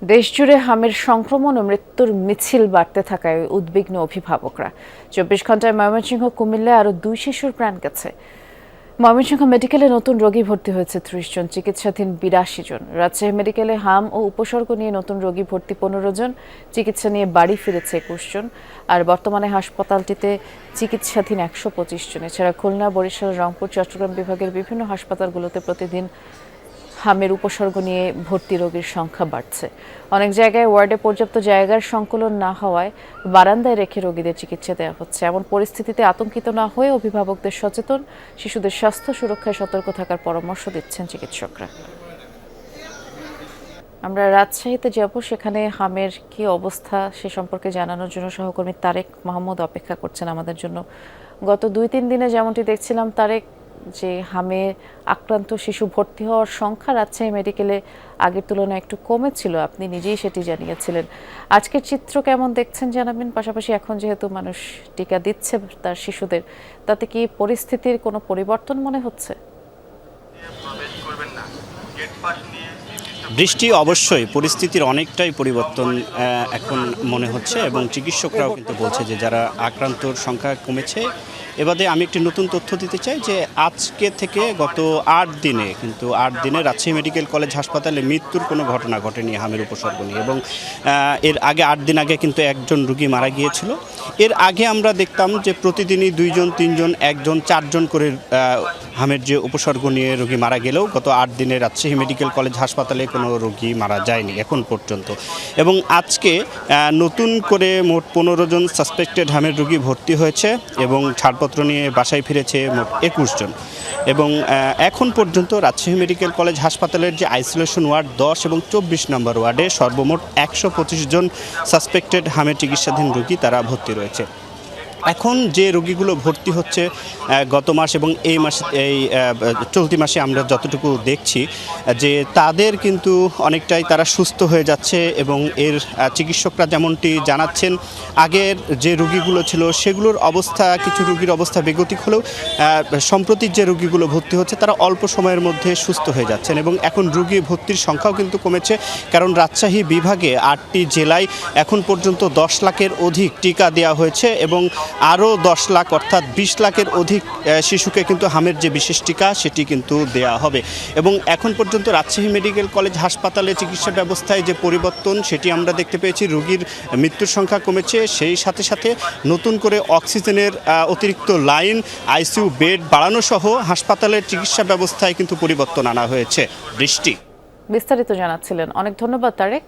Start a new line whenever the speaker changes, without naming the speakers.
দেশজুড়ে হামের সংক্রমণ ও মৃত্যুর মিছিল বাড়তে থাকায় উদ্বিগ্ন অভিভাবকরা। ২৪ ঘন্টায় ময়মনসিংহ, কুমিল্লায় আরও ২ শিশুর প্রাণ গেছে। ময়মনসিংহ মেডিকেলে নতুন রোগী ভর্তি হয়েছে ৩০ জন, চিকিৎসাধীন ৮২ জন। রাজশাহী মেডিকেলে হাম ও উপসর্গ নিয়ে নতুন রোগী ভর্তি ১৫ জন, চিকিৎসা নিয়ে বাড়ি ফিরেছে ২১ জন। আর বর্তমানে হাসপাতালটিতে চিকিৎসাধীন ১২৫ জন। এছাড়া খুলনা, বরিশাল, রংপুর, চট্টগ্রাম বিভাগের বিভিন্ন হাসপাতালগুলোতে প্রতিদিন হামের উপসর্গ নিয়ে ভর্তি রোগীর সংখ্যা বাড়ছে। অনেক জায়গায় ওয়ার্ডে পর্যাপ্ত জায়গার সংকুলন না হওয়ায় বারান্দায় রেখে রোগীদের চিকিৎসা দেওয়া হচ্ছে। এমন পরিস্থিতিতে আতঙ্কিত না হয়ে অভিভাবকদের সচেতন, শিশুদের স্বাস্থ্য সুরক্ষায় সতর্ক থাকার পরামর্শ দিচ্ছেন চিকিৎসকরা। আমরা রাজশাহীতে যাব, সেখানে হামের কি অবস্থা সে সম্পর্কে জানানোর জন্য সহকর্মী তারেক মাহমুদ অপেক্ষা করছেন আমাদের জন্য। গত ২-৩ দিনে যেমনটি দেখছিলাম তারেক, যে হামে আক্রান্ত শিশু ভর্তি হওয়ার সংখ্যা রাজশাহী মেডিকেলে আগের তুলনায় একটু কমেছিল, আপনি নিজেই সেটি জানিয়েছিলেন। আজকের চিত্র কেমন দেখছেন জানাবেন। পাশাপাশি এখন যেহেতু মানুষ টিকা দিচ্ছে তার শিশুদের, তাতে কি পরিস্থিতির কোনো পরিবর্তন মনে হচ্ছে?
বৃষ্টি অবশ্যই পরিস্থিতির অনেকটাই পরিবর্তন এখন মনে হচ্ছে, এবং চিকিৎসকরাও কিন্তু বলছে যে যারা আক্রান্তর সংখ্যা কমেছে। এবারে আমি একটি নতুন তথ্য দিতে চাই যে আজকে থেকে গত ৮ দিনে রাজশাহী মেডিকেল কলেজ হাসপাতালে মৃত্যুর কোনো ঘটনা ঘটেনি হামের উপসর্গ নিয়ে। এবং এর আগে ৮ দিন আগে কিন্তু একজন রোগী মারা গিয়েছিল। এর আগে আমরা দেখতাম যে প্রতিদিনই ২ জন, ৩ জন, ১ জন, ৪ জন করে হামের যে উপসর্গ নিয়ে রোগী মারা গেলেও গত ৮ দিনে রাজশাহী মেডিকেল কলেজ হাসপাতালে কোনো রোগী মারা যায়নি এখন পর্যন্ত। এবং আজকে নতুন করে মোট ১৫ জন সাসপেক্টেড হামের রোগী ভর্তি হয়েছে এবং ছাড়পত্র নিয়ে বাসায় ফিরেছে মোট ২১ জন। এবং এখন পর্যন্ত রাজশাহী মেডিকেল কলেজ হাসপাতালের যে আইসোলেশন ওয়ার্ড ১০ এবং ২৪ নম্বর ওয়ার্ডে সর্বমোট ১২৫ জন সাসপেক্টেড হামের চিকিৎসাধীন রোগী তারা ভর্তি রয়েছে। এখন যে রোগীগুলো ভর্তি হচ্ছে গত মাস এবং এই মাসে, এই চলতি মাসে আমরা যতটুকু দেখছি যে তাদের কিন্তু অনেকটাই তারা সুস্থ হয়ে যাচ্ছে। এবং এর চিকিৎসকরা যেমনটি জানাচ্ছেন, আগের যে রোগীগুলো ছিল সেগুলোর অবস্থা, কিছু রোগীর অবস্থা বেগতিক হলেও সম্প্রতি যে রোগীগুলো ভর্তি হচ্ছে তারা অল্প সময়ের মধ্যে সুস্থ হয়ে যাচ্ছেন। এবং এখন রোগী ভর্তির সংখ্যাও কিন্তু কমেছে, কারণ রাজশাহী বিভাগে ৮টি জেলায় এখন পর্যন্ত ১০ লাখের অধিক টিকা দেওয়া হয়েছে এবং আরও ১০ লাখ অর্থাৎ ২০ লাখের অধিক শিশুকে কিন্তু হামের যে বিশেষ টিকা সেটি কিন্তু দেয়া হবে। এবং এখন পর্যন্ত রাজশাহী মেডিকেল কলেজ হাসপাতালে চিকিৎসা ব্যবস্থায় যে পরিবর্তন সেটি আমরা দেখতে পেয়েছি। রোগীর মৃত্যুর সংখ্যা কমেছে, সেই সাথে সাথে নতুন করে অক্সিজেনের অতিরিক্ত লাইন, আইসিইউ বেড বাড়ানো সহ হাসপাতালের চিকিৎসা ব্যবস্থায় কিন্তু পরিবর্তন আনা হয়েছে। বৃষ্টি
বিস্তারিত জানাচ্ছিলেন, অনেক ধন্যবাদ তারেক।